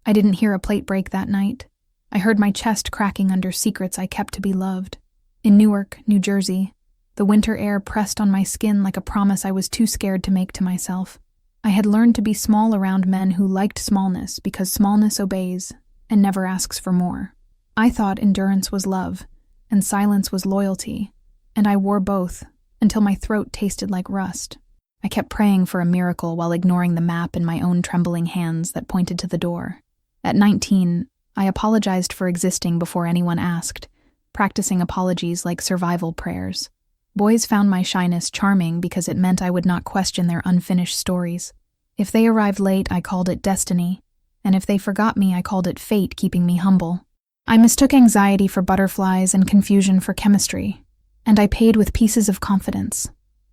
I didn't hear a plate break that night. I heard my chest cracking under secrets I kept to be loved. In Newark, New Jersey, the winter air pressed on my skin like a promise I was too scared to make to myself. I had learned to be small around men who liked smallness because smallness obeys and never asks for more. I thought endurance was love and silence was loyalty, and I wore both until my throat tasted like rust. I kept praying for a miracle while ignoring the map in my own trembling hands that pointed to the door. At 19, I apologized for existing before anyone asked, practicing apologies like survival prayers. Boys found my shyness charming because it meant I would not question their unfinished stories. If they arrived late, I called it destiny, and if they forgot me, I called it fate keeping me humble. I mistook anxiety for butterflies and confusion for chemistry, and I paid with pieces of confidence.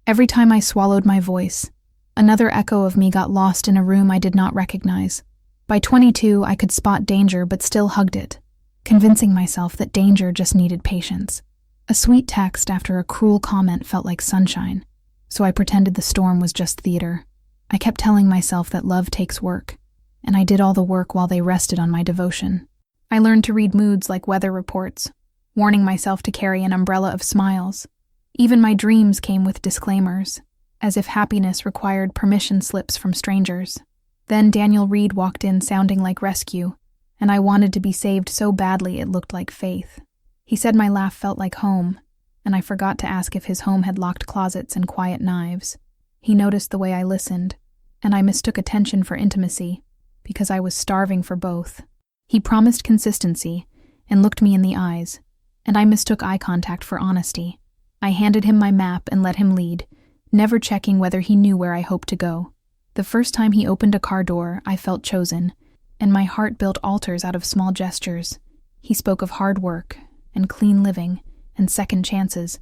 Every time I swallowed my voice, another echo of me got lost in a room I did not recognize. By 22, I could spot danger but still hugged it, convincing myself that danger just needed patience. A sweet text after a cruel comment felt like sunshine, so I pretended the storm was just theater. I kept telling myself that love takes work, and I did all the work while they rested on my devotion. I learned to read moods like weather reports, warning myself to carry an umbrella of smiles. Even my dreams came with disclaimers, as if happiness required permission slips from strangers. Then Daniel Reed walked in sounding like rescue, and I wanted to be saved so badly it looked like faith. He said my laugh felt like home, and I forgot to ask if his home had locked closets and quiet knives. He noticed the way I listened, and I mistook attention for intimacy, because I was starving for both. He promised consistency and looked me in the eyes, and I mistook eye contact for honesty. I handed him my map and let him lead, never checking whether he knew where I hoped to go. The first time he opened a car door, I felt chosen, and my heart built altars out of small gestures. He spoke of hard work and clean living and second chances,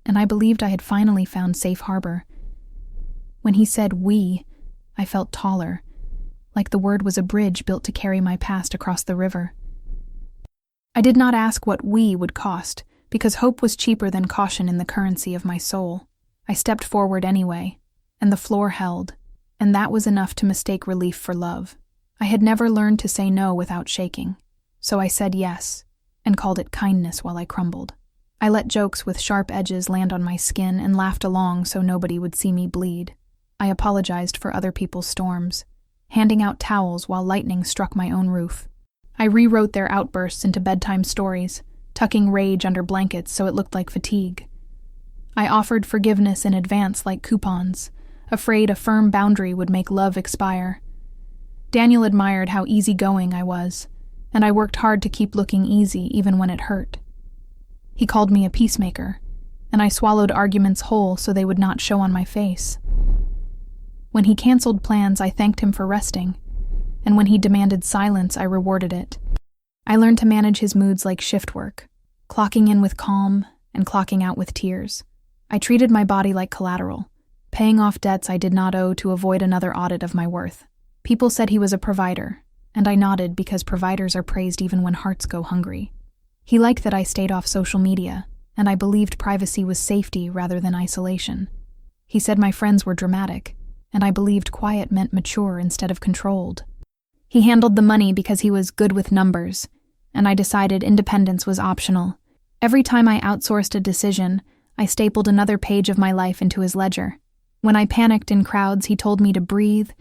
and I believed I had finally found safe harbor. When he said we, I felt taller, like the word was a bridge built to carry my past across the river. I did not ask what we would cost, because hope was cheaper than caution in the currency of my soul. I stepped forward anyway, and the floor held, and that was enough to mistake relief for love. I had never learned to say no without shaking, so I said yes, and called it kindness while I crumbled. I let jokes with sharp edges land on my skin and laughed along so nobody would see me bleed. I apologized for other people's storms, handing out towels while lightning struck my own roof. I rewrote their outbursts into bedtime stories, tucking rage under blankets so it looked like fatigue. I offered forgiveness in advance like coupons, afraid a firm boundary would make love expire. Daniel admired how easygoing I was, and I worked hard to keep looking easy even when it hurt. He called me a peacemaker, and I swallowed arguments whole so they would not show on my face. When he canceled plans, I thanked him for resting, and when he demanded silence, I rewarded it. I learned to manage his moods like shift work, clocking in with calm and clocking out with tears. I treated my body like collateral, paying off debts I did not owe to avoid another audit of my worth. People said he was a provider, and I nodded because providers are praised even when hearts go hungry. He liked that I stayed off social media, and I believed privacy was safety rather than isolation. He said my friends were dramatic, and I believed quiet meant mature instead of controlled. He handled the money because he was good with numbers, and I decided independence was optional. Every time I outsourced a decision, I stapled another page of my life into his ledger. When I panicked in crowds, he told me to breathe,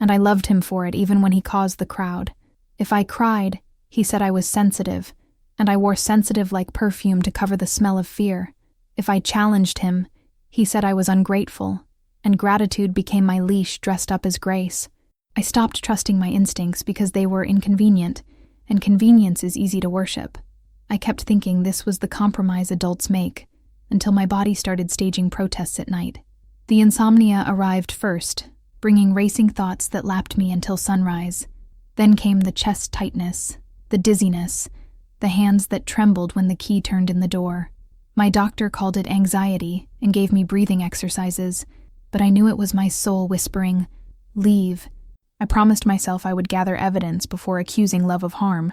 and I loved him for it even when he caused the crowd. If I cried, he said I was sensitive, and I wore sensitive like perfume to cover the smell of fear. If I challenged him, he said I was ungrateful, and gratitude became my leash dressed up as grace. I stopped trusting my instincts because they were inconvenient, and convenience is easy to worship. I kept thinking this was the compromise adults make, until my body started staging protests at night. The insomnia arrived first, bringing racing thoughts that lapped me until sunrise. Then came the chest tightness, the dizziness, the hands that trembled when the key turned in the door. My doctor called it anxiety and gave me breathing exercises, but I knew it was my soul whispering, "Leave." I promised myself I would gather evidence before accusing love of harm,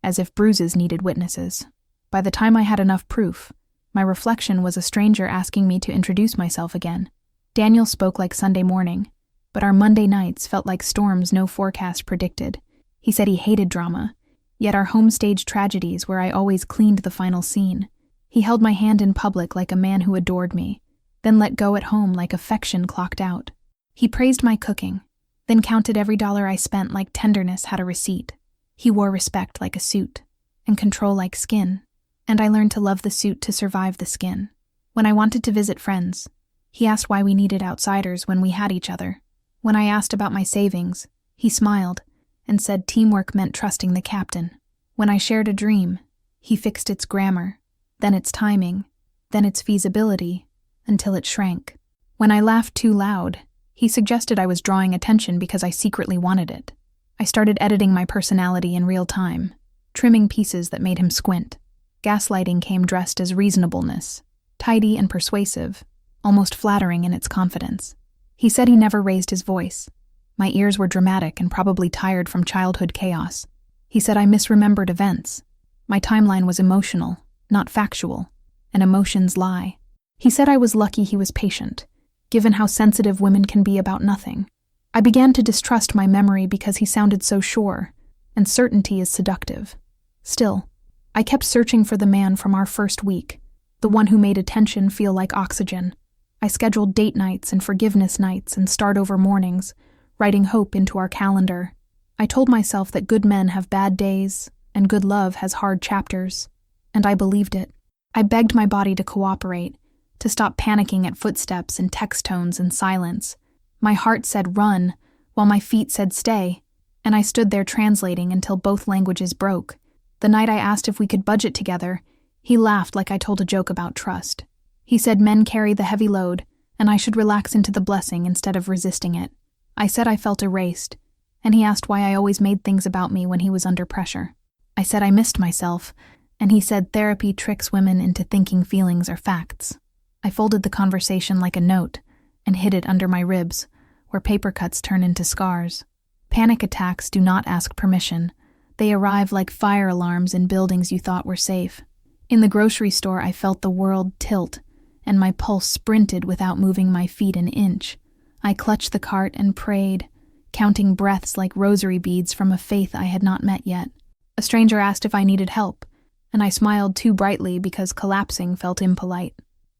as if bruises needed witnesses. By the time I had enough proof, my reflection was a stranger asking me to introduce myself again. Daniel spoke like Sunday morning, but our Monday nights felt like storms no forecast predicted. He said he hated drama, yet our home-stage tragedies where I always cleaned the final scene. He held my hand in public like a man who adored me, then let go at home like affection clocked out. He praised my cooking, then counted every dollar I spent like tenderness had a receipt. He wore respect like a suit, and control like skin, and I learned to love the suit to survive the skin. When I wanted to visit friends, he asked why we needed outsiders when we had each other. When I asked about my savings, he smiled and said teamwork meant trusting the captain. When I shared a dream, he fixed its grammar, then its timing, then its feasibility, until it shrank. When I laughed too loud, he suggested I was drawing attention because I secretly wanted it. I started editing my personality in real time, trimming pieces that made him squint. Gaslighting came dressed as reasonableness, tidy and persuasive, almost flattering in its confidence. He said he never raised his voice. My ears were dramatic and probably tired from childhood chaos. He said I misremembered events. My timeline was emotional, not factual, and emotions lie. He said I was lucky he was patient, given how sensitive women can be about nothing. I began to distrust my memory because he sounded so sure, and certainty is seductive. Still, I kept searching for the man from our first week, the one who made attention feel like oxygen. I scheduled date nights and forgiveness nights and start-over mornings, writing hope into our calendar. I told myself that good men have bad days and good love has hard chapters, and I believed it. I begged my body to cooperate, to stop panicking at footsteps and text tones and silence. My heart said run, while my feet said stay, and I stood there translating until both languages broke. The night I asked if we could budget together, he laughed like I told a joke about trust. He said men carry the heavy load, and I should relax into the blessing instead of resisting it. I said I felt erased, and he asked why I always made things about me when he was under pressure. I said I missed myself, and he said therapy tricks women into thinking feelings are facts. I folded the conversation like a note and hid it under my ribs, where paper cuts turn into scars. Panic attacks do not ask permission. They arrive like fire alarms in buildings you thought were safe. In the grocery store, I felt the world tilt, and my pulse sprinted without moving my feet an inch. I clutched the cart and prayed, counting breaths like rosary beads from a faith I had not met yet. A stranger asked if I needed help, and I smiled too brightly because collapsing felt impolite.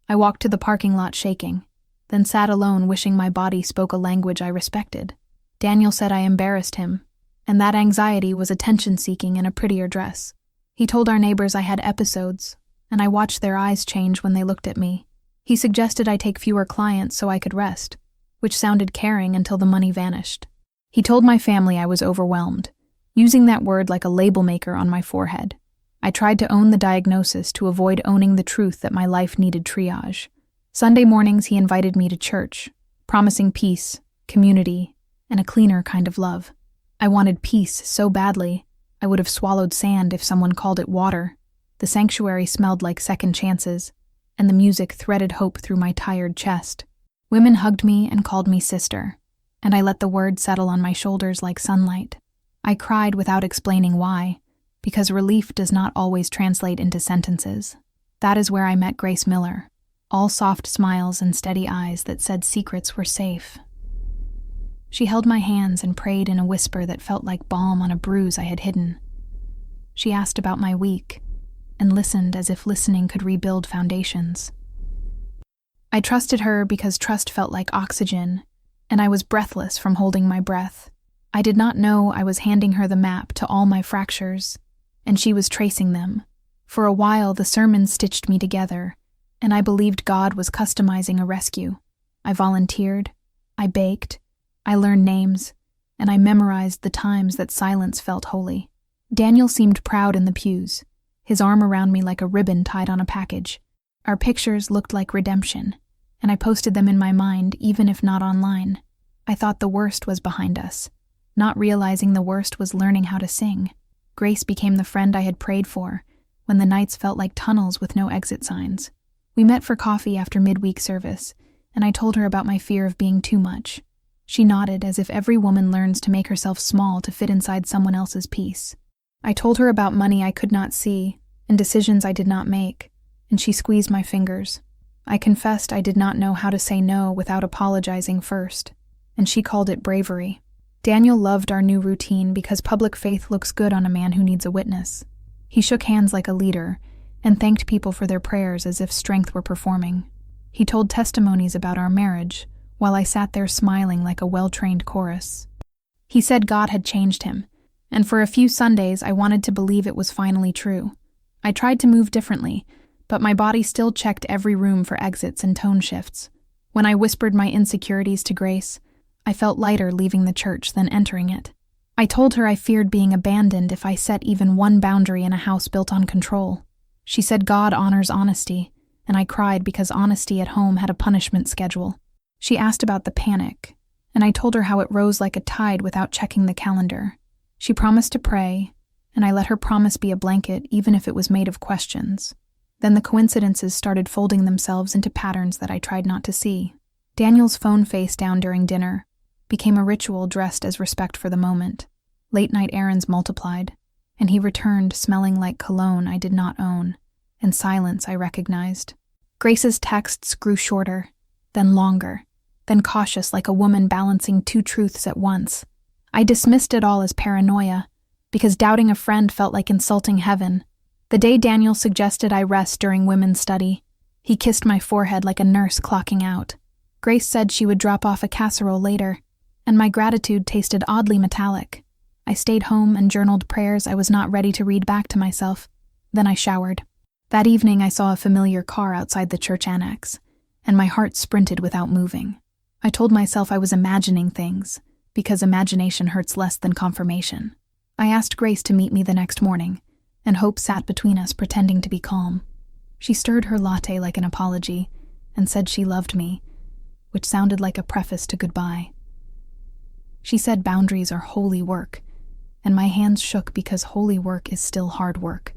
I walked to the parking lot shaking, then sat alone wishing my body spoke a language I respected. Daniel said I embarrassed him, and that anxiety was attention-seeking in a prettier dress. He told our neighbors I had episodes, and I watched their eyes change when they looked at me. He suggested I take fewer clients so I could rest, which sounded caring until the money vanished. He told my family I was overwhelmed, using that word like a label maker on my forehead. I tried to own the diagnosis to avoid owning the truth that my life needed triage. Sunday mornings he invited me to church, promising peace, community, and a cleaner kind of love. I wanted peace so badly, I would have swallowed sand if someone called it water. The sanctuary smelled like second chances, and the music threaded hope through my tired chest. Women hugged me and called me sister, and I let the word settle on my shoulders like sunlight. I cried without explaining why, because relief does not always translate into sentences. That is where I met Grace Miller, all soft smiles and steady eyes that said secrets were safe. She held my hands and prayed in a whisper that felt like balm on a bruise I had hidden. She asked about my week, and listened as if listening could rebuild foundations. I trusted her because trust felt like oxygen, and I was breathless from holding my breath. I did not know I was handing her the map to all my fractures, and she was tracing them. For a while, the sermons stitched me together, and I believed God was customizing a rescue. I volunteered, I baked, I learned names, and I memorized the times that silence felt holy. Daniel seemed proud in the pews, his arm around me like a ribbon tied on a package. Our pictures looked like redemption, and I posted them in my mind even if not online. I thought the worst was behind us, not realizing the worst was learning how to sing. Grace became the friend I had prayed for, when the nights felt like tunnels with no exit signs. We met for coffee after midweek service, and I told her about my fear of being too much. She nodded as if every woman learns to make herself small to fit inside someone else's peace. I told her about money I could not see and decisions I did not make, and she squeezed my fingers. I confessed I did not know how to say no without apologizing first, and she called it bravery. Daniel loved our new routine because public faith looks good on a man who needs a witness. He shook hands like a leader and thanked people for their prayers as if strength were performing. He told testimonies about our marriage, while I sat there smiling like a well-trained chorus. He said God had changed him, and for a few Sundays I wanted to believe it was finally true. I tried to move differently, but my body still checked every room for exits and tone shifts. When I whispered my insecurities to Grace, I felt lighter leaving the church than entering it. I told her I feared being abandoned if I set even one boundary in a house built on control. She said God honors honesty, and I cried because honesty at home had a punishment schedule. She asked about the panic, and I told her how it rose like a tide without checking the calendar. She promised to pray, and I let her promise be a blanket even if it was made of questions. Then the coincidences started folding themselves into patterns that I tried not to see. Daniel's phone face down during dinner became a ritual dressed as respect for the moment. Late-night errands multiplied, and he returned smelling like cologne I did not own, and silence I recognized. Grace's texts grew shorter, then longer, then cautious like a woman balancing two truths at once. I dismissed it all as paranoia, because doubting a friend felt like insulting heaven. The day Daniel suggested I rest during women's study, he kissed my forehead like a nurse clocking out. Grace said she would drop off a casserole later, and my gratitude tasted oddly metallic. I stayed home and journaled prayers I was not ready to read back to myself. Then I showered. That evening I saw a familiar car outside the church annex, and my heart sprinted without moving. I told myself I was imagining things, because imagination hurts less than confirmation. I asked Grace to meet me the next morning, and Hope sat between us pretending to be calm. She stirred her latte like an apology, and said she loved me, which sounded like a preface to goodbye. She said boundaries are holy work, and my hands shook because holy work is still hard work.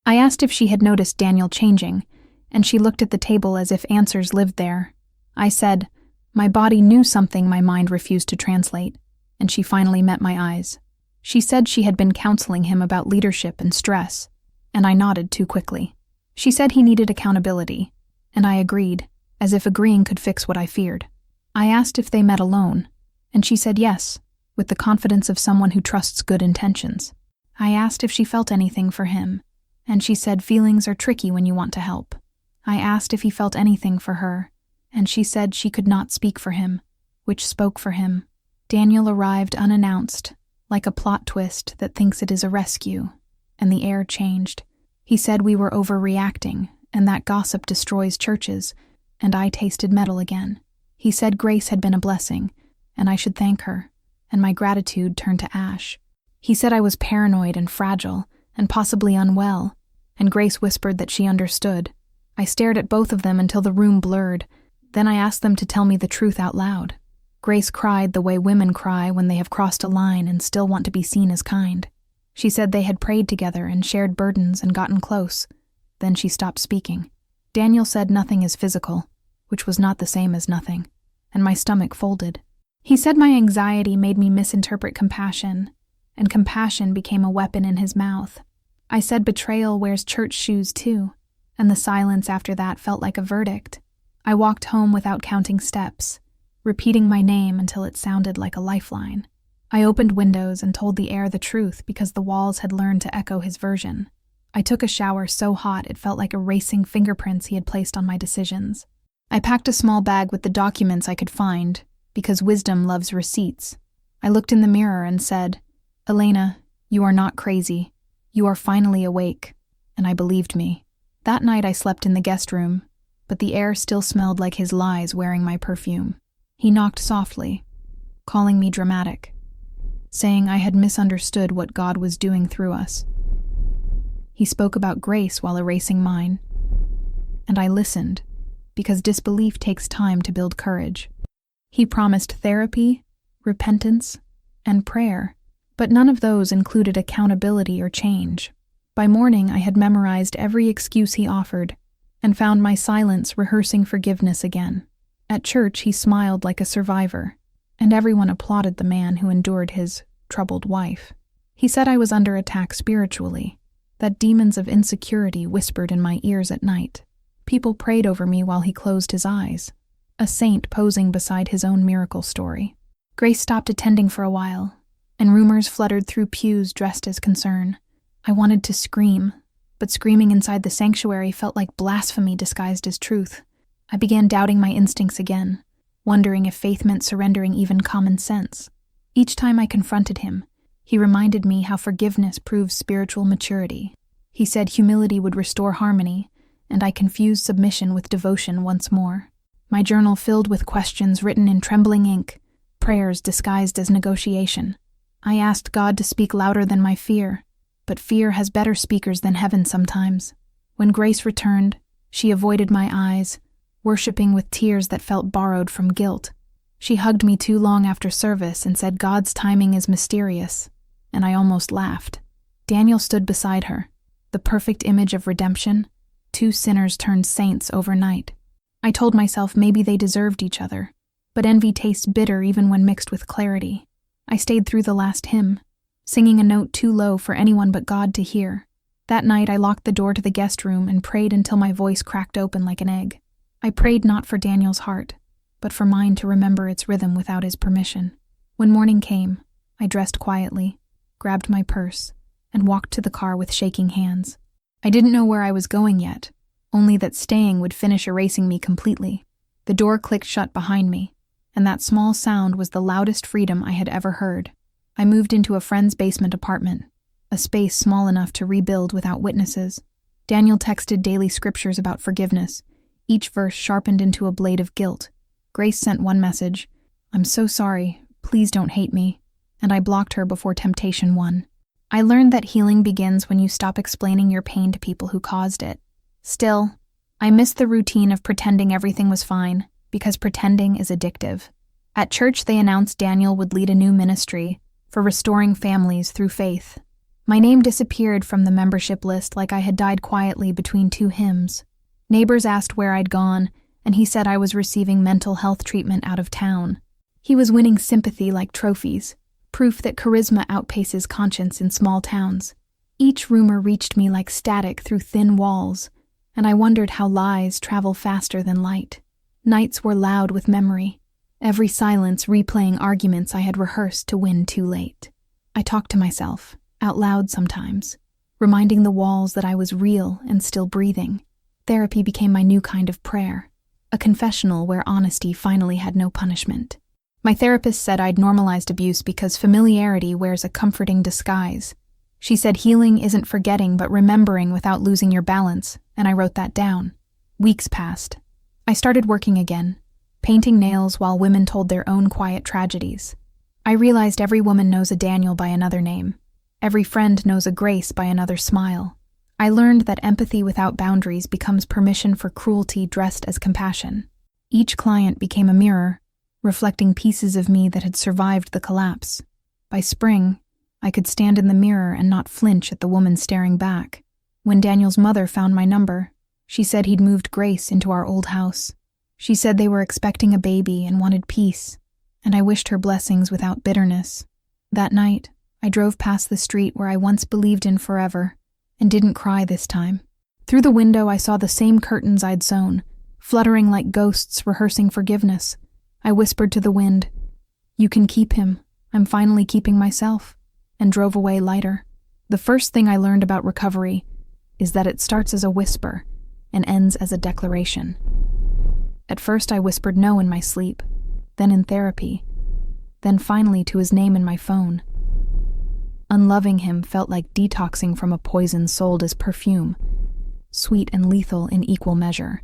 I asked if she had noticed Daniel changing, and she looked at the table as if answers lived there. I said, my body knew something my mind refused to translate, and she finally met my eyes. She said she had been counseling him about leadership and stress, and I nodded too quickly. She said he needed accountability, and I agreed, as if agreeing could fix what I feared. I asked if they met alone, and she said yes, with the confidence of someone who trusts good intentions. I asked if she felt anything for him, and she said feelings are tricky when you want to help. I asked if he felt anything for her, and she said she could not speak for him, which spoke for him. Daniel arrived unannounced, like a plot twist that thinks it is a rescue, and the air changed. He said we were overreacting, and that gossip destroys churches, and I tasted metal again. He said Grace had been a blessing, and I should thank her, and my gratitude turned to ash. He said I was paranoid and fragile, and possibly unwell, and Grace whispered that she understood. I stared at both of them until the room blurred. Then I asked them to tell me the truth out loud. Grace cried the way women cry when they have crossed a line and still want to be seen as kind. She said they had prayed together and shared burdens and gotten close. Then she stopped speaking. Daniel said nothing is physical, which was not the same as nothing, and my stomach folded. He said my anxiety made me misinterpret compassion, and compassion became a weapon in his mouth. I said betrayal wears church shoes too, and the silence after that felt like a verdict. I walked home without counting steps, repeating my name until it sounded like a lifeline. I opened windows and told the air the truth because the walls had learned to echo his version. I took a shower so hot it felt like erasing fingerprints he had placed on my decisions. I packed a small bag with the documents I could find, because wisdom loves receipts. I looked in the mirror and said, Elena, you are not crazy. You are finally awake. And I believed me. That night I slept in the guest room, but the air still smelled like his lies wearing my perfume. He knocked softly, calling me dramatic, saying I had misunderstood what God was doing through us. He spoke about grace while erasing mine, and I listened, because disbelief takes time to build courage. He promised therapy, repentance, and prayer, but none of those included accountability or change. By morning, I had memorized every excuse he offered, and found my silence rehearsing forgiveness again. At church, he smiled like a survivor, and everyone applauded the man who endured his troubled wife. He said I was under attack spiritually, that demons of insecurity whispered in my ears at night. People prayed over me while he closed his eyes, a saint posing beside his own miracle story. Grace stopped attending for a while, and rumors fluttered through pews dressed as concern. I wanted to scream, but screaming inside the sanctuary felt like blasphemy disguised as truth. I began doubting my instincts again, wondering if faith meant surrendering even common sense. Each time I confronted him, he reminded me how forgiveness proves spiritual maturity. He said humility would restore harmony, and I confused submission with devotion once more. My journal filled with questions written in trembling ink, prayers disguised as negotiation. I asked God to speak louder than my fear, but fear has better speakers than heaven sometimes. When Grace returned, she avoided my eyes, worshiping with tears that felt borrowed from guilt. She hugged me too long after service and said God's timing is mysterious, and I almost laughed. Daniel stood beside her, the perfect image of redemption. 2 sinners turned saints overnight. I told myself maybe they deserved each other, but envy tastes bitter even when mixed with clarity. I stayed through the last hymn, singing a note too low for anyone but God to hear. That night I locked the door to the guest room and prayed until my voice cracked open like an egg. I prayed not for Daniel's heart, but for mine to remember its rhythm without his permission. When morning came, I dressed quietly, grabbed my purse, and walked to the car with shaking hands. I didn't know where I was going yet, only that staying would finish erasing me completely. The door clicked shut behind me, and that small sound was the loudest freedom I had ever heard. I moved into a friend's basement apartment, a space small enough to rebuild without witnesses. Daniel texted daily scriptures about forgiveness, each verse sharpened into a blade of guilt. Grace sent one message, "I'm so sorry, please don't hate me," and I blocked her before temptation won. I learned that healing begins when you stop explaining your pain to people who caused it. Still, I missed the routine of pretending everything was fine, because pretending is addictive. At church, they announced Daniel would lead a new ministry for restoring families through faith. My name disappeared from the membership list like I had died quietly between 2 hymns. Neighbors asked where I'd gone, and he said I was receiving mental health treatment out of town. He was winning sympathy like trophies, proof that charisma outpaces conscience in small towns. Each rumor reached me like static through thin walls, and I wondered how lies travel faster than light. Nights were loud with memory, every silence replaying arguments I had rehearsed to win too late. I talked to myself, out loud sometimes, reminding the walls that I was real and still breathing. Therapy became my new kind of prayer, a confessional where honesty finally had no punishment. My therapist said I'd normalized abuse because familiarity wears a comforting disguise. She said healing isn't forgetting but remembering without losing your balance, and I wrote that down. Weeks passed. I started working again, painting nails while women told their own quiet tragedies. I realized every woman knows a Daniel by another name. Every friend knows a Grace by another smile. I learned that empathy without boundaries becomes permission for cruelty dressed as compassion. Each client became a mirror, reflecting pieces of me that had survived the collapse. By spring, I could stand in the mirror and not flinch at the woman staring back. When Daniel's mother found my number, she said he'd moved Grace into our old house. She said they were expecting a baby and wanted peace, and I wished her blessings without bitterness. That night, I drove past the street where I once believed in forever, and didn't cry this time. Through the window, I saw the same curtains I'd sewn, fluttering like ghosts rehearsing forgiveness. I whispered to the wind, "You can keep him. I'm finally keeping myself," and drove away lighter. The first thing I learned about recovery is that it starts as a whisper and ends as a declaration. At first, I whispered no in my sleep, then in therapy, then finally to his name in my phone. Unloving him felt like detoxing from a poison sold as perfume, sweet and lethal in equal measure.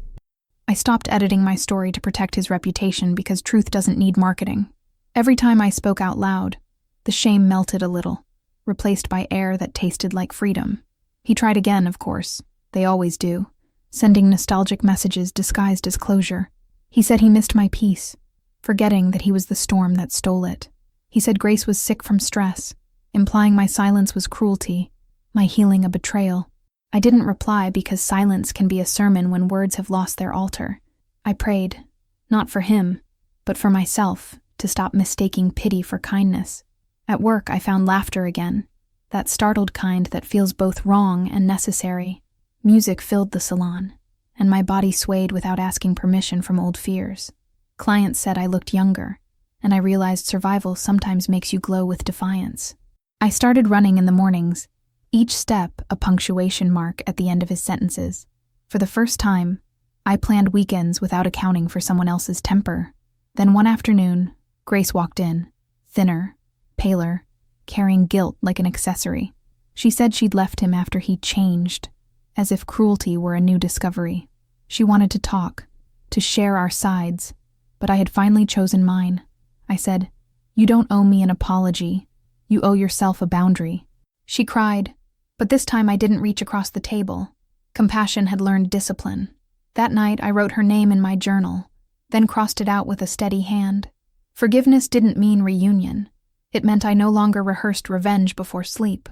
I stopped editing my story to protect his reputation because truth doesn't need marketing. Every time I spoke out loud, the shame melted a little, replaced by air that tasted like freedom. He tried again, of course. They always do, sending nostalgic messages disguised as closure. He said he missed my peace, forgetting that he was the storm that stole it. He said Grace was sick from stress, implying my silence was cruelty, my healing a betrayal. I didn't reply because silence can be a sermon when words have lost their altar. I prayed, not for him, but for myself, to stop mistaking pity for kindness. At work, I found laughter again, that startled kind that feels both wrong and necessary. Music filled the salon, and my body swayed without asking permission from old fears. Clients said I looked younger, and I realized survival sometimes makes you glow with defiance. I started running in the mornings, each step a punctuation mark at the end of his sentences. For the first time, I planned weekends without accounting for someone else's temper. Then one afternoon, Grace walked in, thinner, paler, carrying guilt like an accessory. She said she'd left him after he changed, as if cruelty were a new discovery. She wanted to talk, to share our sides, but I had finally chosen mine. I said, "You don't owe me an apology. You owe yourself a boundary." She cried, but this time I didn't reach across the table. Compassion had learned discipline. That night I wrote her name in my journal, then crossed it out with a steady hand. Forgiveness didn't mean reunion. It meant I no longer rehearsed revenge before sleep.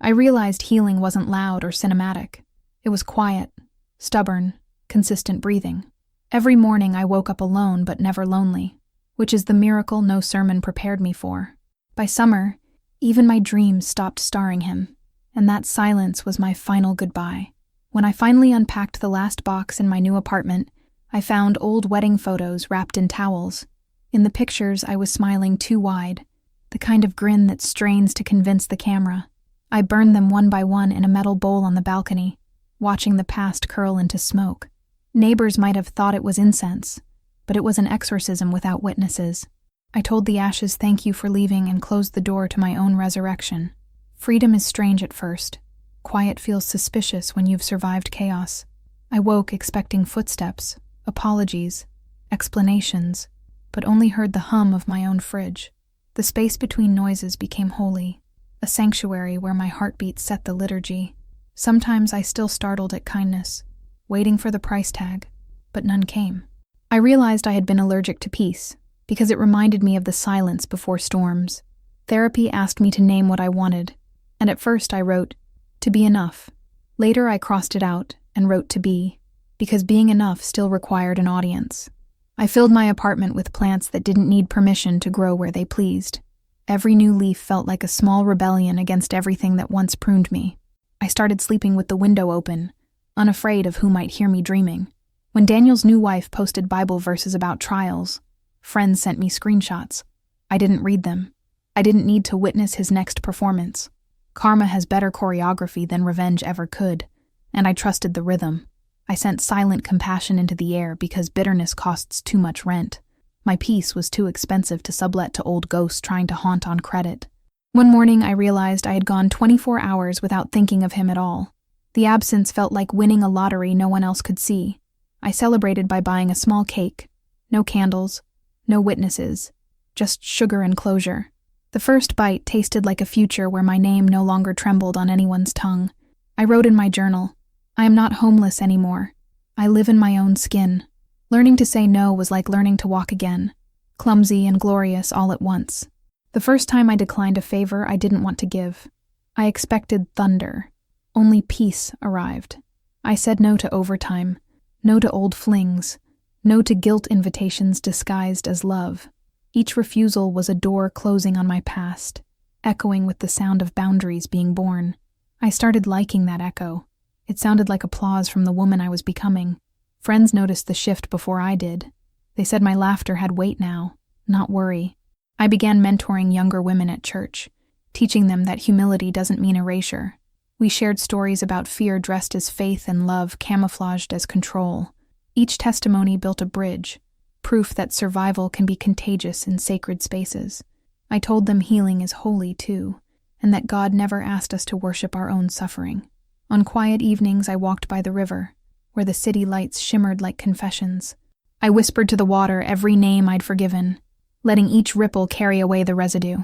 I realized healing wasn't loud or cinematic. It was quiet, stubborn, consistent breathing. Every morning I woke up alone but never lonely, which is the miracle no sermon prepared me for. By summer, even my dreams stopped starring him, and that silence was my final goodbye. When I finally unpacked the last box in my new apartment, I found old wedding photos wrapped in towels. In the pictures, I was smiling too wide, the kind of grin that strains to convince the camera. I burned them one by one in a metal bowl on the balcony, watching the past curl into smoke. Neighbors might have thought it was incense, but it was an exorcism without witnesses. I told the ashes thank you for leaving and closed the door to my own resurrection. Freedom is strange at first. Quiet feels suspicious when you've survived chaos. I woke expecting footsteps, apologies, explanations, but only heard the hum of my own fridge. The space between noises became holy, a sanctuary where my heartbeat set the liturgy. Sometimes I still startled at kindness, waiting for the price tag, but none came. I realized I had been allergic to peace, because it reminded me of the silence before storms. Therapy asked me to name what I wanted, and at first I wrote, "to be enough." Later I crossed it out and wrote "to be," because being enough still required an audience. I filled my apartment with plants that didn't need permission to grow where they pleased. Every new leaf felt like a small rebellion against everything that once pruned me. I started sleeping with the window open, unafraid of who might hear me dreaming. When Daniel's new wife posted Bible verses about trials, friends sent me screenshots. I didn't read them. I didn't need to witness his next performance. Karma has better choreography than revenge ever could, and I trusted the rhythm. I sent silent compassion into the air because bitterness costs too much rent. My peace was too expensive to sublet to old ghosts trying to haunt on credit. One morning I realized I had gone 24 hours without thinking of him at all. The absence felt like winning a lottery no one else could see. I celebrated by buying a small cake. No candles, no witnesses, just sugar and closure. The first bite tasted like a future where my name no longer trembled on anyone's tongue. I wrote in my journal, "I am not homeless anymore. I live in my own skin." Learning to say no was like learning to walk again, clumsy and glorious all at once. The first time I declined a favor I didn't want to give. I expected thunder. Only peace arrived. I said no to overtime, no to old flings, no to guilt invitations disguised as love. Each refusal was a door closing on my past, echoing with the sound of boundaries being born. I started liking that echo. It sounded like applause from the woman I was becoming. Friends noticed the shift before I did. They said my laughter had weight now, not worry. I began mentoring younger women at church, teaching them that humility doesn't mean erasure. We shared stories about fear dressed as faith and love camouflaged as control. Each testimony built a bridge, proof that survival can be contagious in sacred spaces. I told them healing is holy too, and that God never asked us to worship our own suffering. On quiet evenings I walked by the river, where the city lights shimmered like confessions. I whispered to the water every name I'd forgiven, letting each ripple carry away the residue.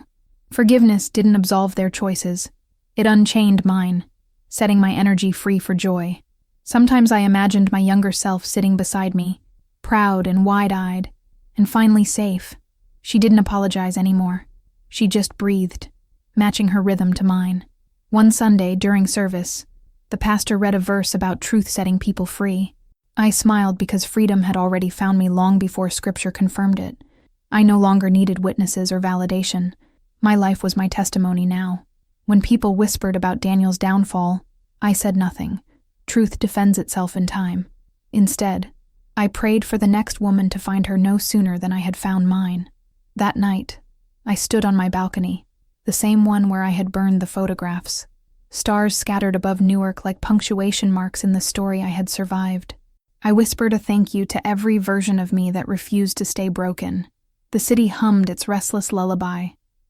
Forgiveness didn't absolve their choices. It unchained mine, setting my energy free for joy. Sometimes I imagined my younger self sitting beside me, proud and wide-eyed, and finally safe. She didn't apologize anymore. She just breathed, matching her rhythm to mine. One Sunday, during service, the pastor read a verse about truth setting people free. I smiled because freedom had already found me long before Scripture confirmed it. I no longer needed witnesses or validation. My life was my testimony now. When people whispered about Daniel's downfall, I said nothing. Truth defends itself in time. Instead, I prayed for the next woman to find her no sooner than I had found mine. That night, I stood on my balcony, the same one where I had burned the photographs. Stars scattered above Newark like punctuation marks in the story I had survived. I whispered a thank you to every version of me that refused to stay broken. The city hummed its restless lullaby,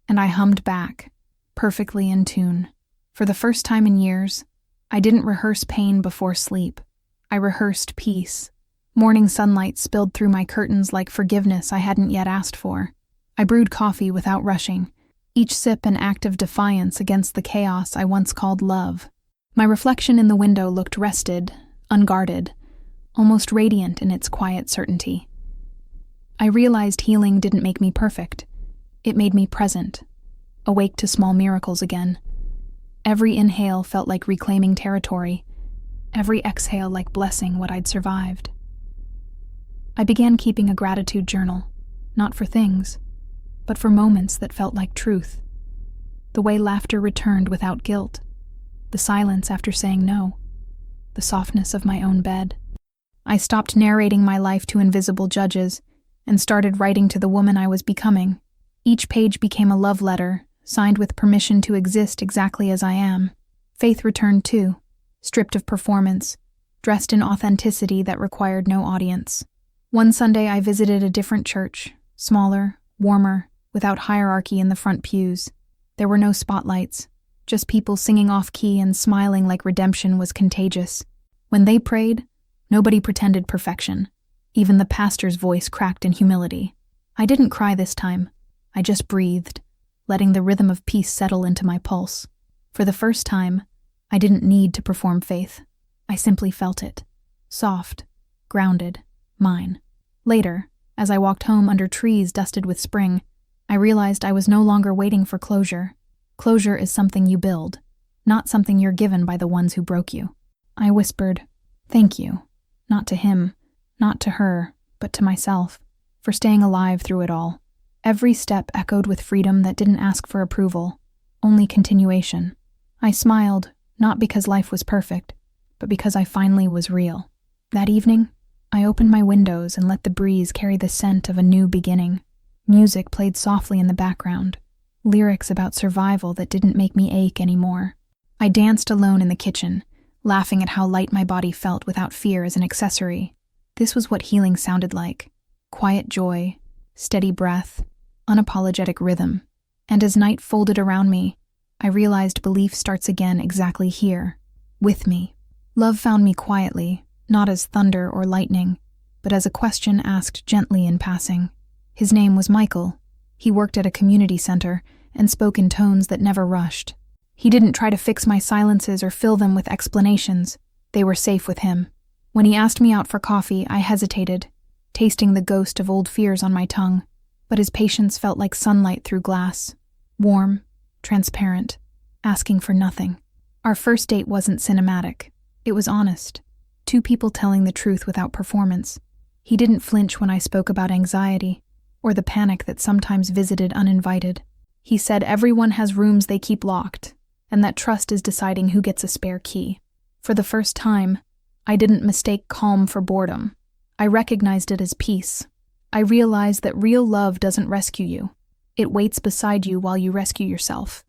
and I hummed back, perfectly in tune. For the first time in years, I didn't rehearse pain before sleep. I rehearsed peace. Morning sunlight spilled through my curtains like forgiveness I hadn't yet asked for. I brewed coffee without rushing, each sip an act of defiance against the chaos I once called love. My reflection in the window looked rested, unguarded, almost radiant in its quiet certainty. I realized healing didn't make me perfect. It made me present, awake to small miracles again. Every inhale felt like reclaiming territory, every exhale like blessing what I'd survived. I began keeping a gratitude journal, not for things, but for moments that felt like truth. The way laughter returned without guilt, the silence after saying no, the softness of my own bed. I stopped narrating my life to invisible judges and started writing to the woman I was becoming. Each page became a love letter, signed with permission to exist exactly as I am. Faith returned too, stripped of performance, dressed in authenticity that required no audience. One Sunday I visited a different church, smaller, warmer, without hierarchy in the front pews. There were no spotlights, just people singing off-key and smiling like redemption was contagious. When they prayed, nobody pretended perfection. Even the pastor's voice cracked in humility. I didn't cry this time. I just breathed, letting the rhythm of peace settle into my pulse. For the first time, I didn't need to perform faith. I simply felt it. Soft, grounded, mine. Later, as I walked home under trees dusted with spring, I realized I was no longer waiting for closure. Closure is something you build, not something you're given by the ones who broke you. I whispered, thank you, not to him, not to her, but to myself, for staying alive through it all. Every step echoed with freedom that didn't ask for approval, only continuation. I smiled, not because life was perfect, but because I finally was real. That evening, I opened my windows and let the breeze carry the scent of a new beginning. Music played softly in the background, lyrics about survival that didn't make me ache anymore. I danced alone in the kitchen, laughing at how light my body felt without fear as an accessory. This was what healing sounded like. Quiet joy, steady breath, unapologetic rhythm. And as night folded around me, I realized belief starts again exactly here, with me. Love found me quietly, not as thunder or lightning, but as a question asked gently in passing. His name was Michael. He worked at a community center and spoke in tones that never rushed. He didn't try to fix my silences or fill them with explanations. They were safe with him. When he asked me out for coffee, I hesitated, tasting the ghost of old fears on my tongue. But his patience felt like sunlight through glass, warm, transparent, asking for nothing. Our first date wasn't cinematic. It was honest. Two people telling the truth without performance. He didn't flinch when I spoke about anxiety, or the panic that sometimes visited uninvited. He said everyone has rooms they keep locked, and that trust is deciding who gets a spare key. For the first time, I didn't mistake calm for boredom. I recognized it as peace. I realized that real love doesn't rescue you. It waits beside you while you rescue yourself.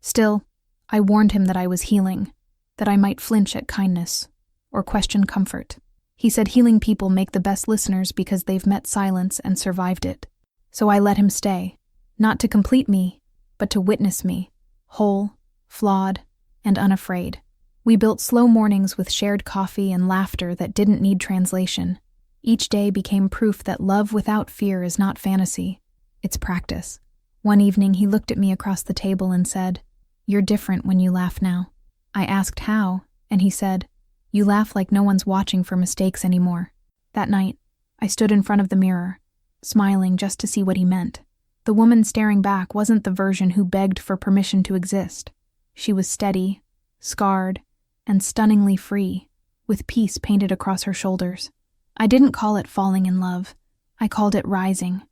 Still, I warned him that I was healing, that I might flinch at kindness, or question comfort. He said healing people make the best listeners because they've met silence and survived it. So I let him stay, not to complete me, but to witness me, whole, flawed, and unafraid. We built slow mornings with shared coffee and laughter that didn't need translation. Each day became proof that love without fear is not fantasy, it's practice. One evening he looked at me across the table and said, "You're different when you laugh now." I asked how, and he said, "You laugh like no one's watching for mistakes anymore." That night, I stood in front of the mirror, smiling just to see what he meant. The woman staring back wasn't the version who begged for permission to exist. She was steady, scarred, and stunningly free, with peace painted across her shoulders. I didn't call it falling in love. I called it rising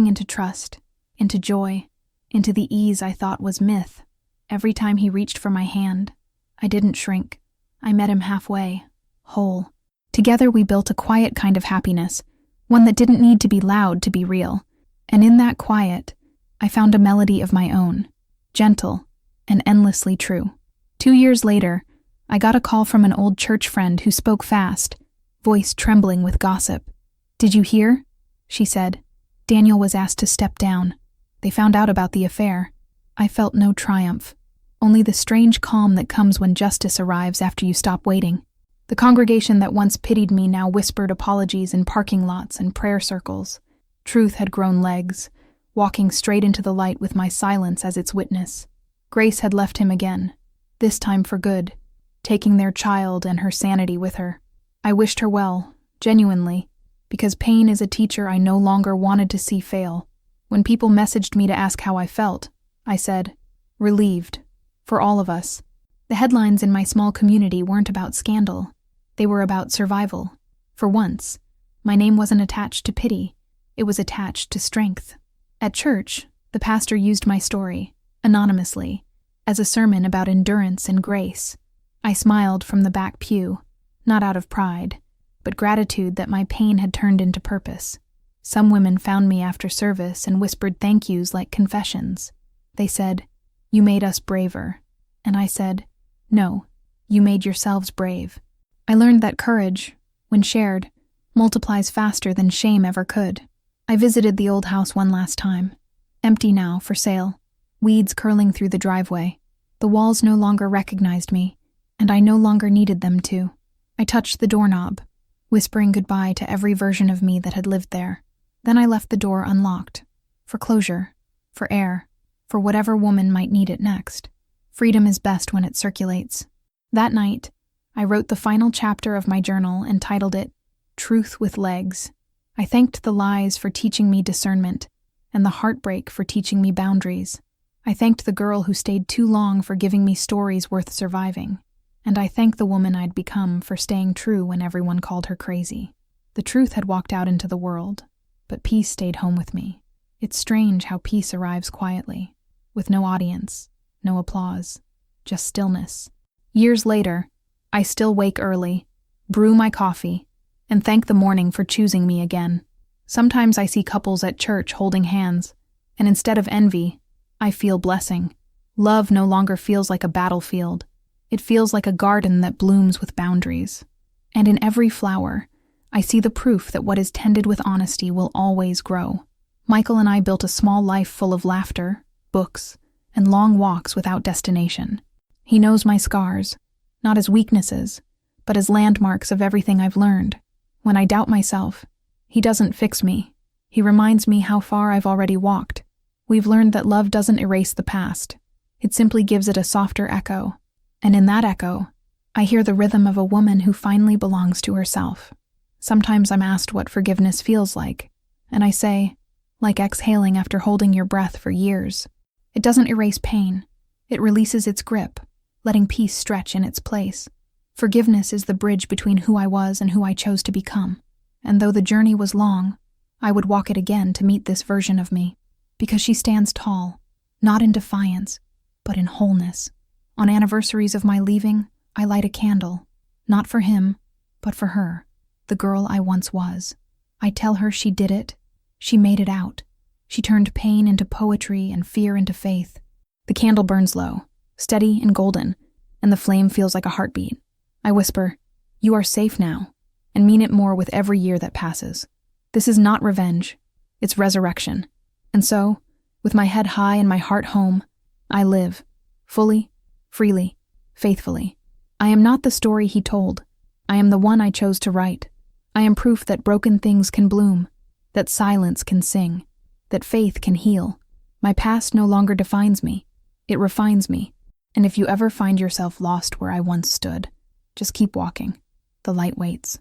into trust, into joy, into the ease I thought was myth. Every time he reached for my hand, I didn't shrink. I met him halfway, whole. Together we built a quiet kind of happiness, one that didn't need to be loud to be real. And in that quiet, I found a melody of my own, gentle and endlessly true. 2 years later, I got a call from an old church friend who spoke fast, voice trembling with gossip. "Did you hear?" she said. "Daniel was asked to step down. They found out about the affair." I felt no triumph, only the strange calm that comes when justice arrives after you stop waiting. The congregation that once pitied me now whispered apologies in parking lots and prayer circles. Truth had grown legs, walking straight into the light with my silence as its witness. Grace had left him again, this time for good, taking their child and her sanity with her. I wished her well, genuinely, because pain is a teacher I no longer wanted to see fail. When people messaged me to ask how I felt, I said, relieved, for all of us. The headlines in my small community weren't about scandal. They were about survival. For once, my name wasn't attached to pity. It was attached to strength. At church, the pastor used my story, anonymously, as a sermon about endurance and grace. I smiled from the back pew, not out of pride, but gratitude that my pain had turned into purpose. Some women found me after service and whispered thank yous like confessions. They said, "You made us braver." And I said, "No, you made yourselves brave." I learned that courage, when shared, multiplies faster than shame ever could. I visited the old house one last time. Empty now, for sale. Weeds curling through the driveway. The walls no longer recognized me, and I no longer needed them to. I touched the doorknob, whispering goodbye to every version of me that had lived there. Then I left the door unlocked, for closure, for air, for whatever woman might need it next. Freedom is best when it circulates. That night, I wrote the final chapter of my journal and titled it, Truth with Legs. I thanked the lies for teaching me discernment, and the heartbreak for teaching me boundaries. I thanked the girl who stayed too long for giving me stories worth surviving, and I thanked the woman I'd become for staying true when everyone called her crazy. The truth had walked out into the world, but peace stayed home with me. It's strange how peace arrives quietly, with no audience, no applause, just stillness. Years later, I still wake early, brew my coffee, and thank the morning for choosing me again. Sometimes I see couples at church holding hands, and instead of envy, I feel blessing. Love no longer feels like a battlefield. It feels like a garden that blooms with boundaries. And in every flower, I see the proof that what is tended with honesty will always grow. Michael and I built a small life full of laughter, books, and long walks without destination. He knows my scars, not as weaknesses, but as landmarks of everything I've learned. When I doubt myself, he doesn't fix me. He reminds me how far I've already walked. We've learned that love doesn't erase the past. It simply gives it a softer echo. And in that echo, I hear the rhythm of a woman who finally belongs to herself. Sometimes I'm asked what forgiveness feels like, and I say, like exhaling after holding your breath for years. It doesn't erase pain. It releases its grip, letting peace stretch in its place. Forgiveness is the bridge between who I was and who I chose to become. And though the journey was long, I would walk it again to meet this version of me, because she stands tall, not in defiance, but in wholeness. On anniversaries of my leaving, I light a candle, not for him, but for her, the girl I once was. I tell her she did it. She made it out. She turned pain into poetry and fear into faith. The candle burns low, steady and golden, and the flame feels like a heartbeat. I whisper, "You are safe now," and mean it more with every year that passes. This is not revenge. It's resurrection. And so, with my head high and my heart home, I live, fully, freely, faithfully. I am not the story he told. I am the one I chose to write. I am proof that broken things can bloom, that silence can sing, that faith can heal. My past no longer defines me. It refines me. And if you ever find yourself lost where I once stood, just keep walking. The light waits.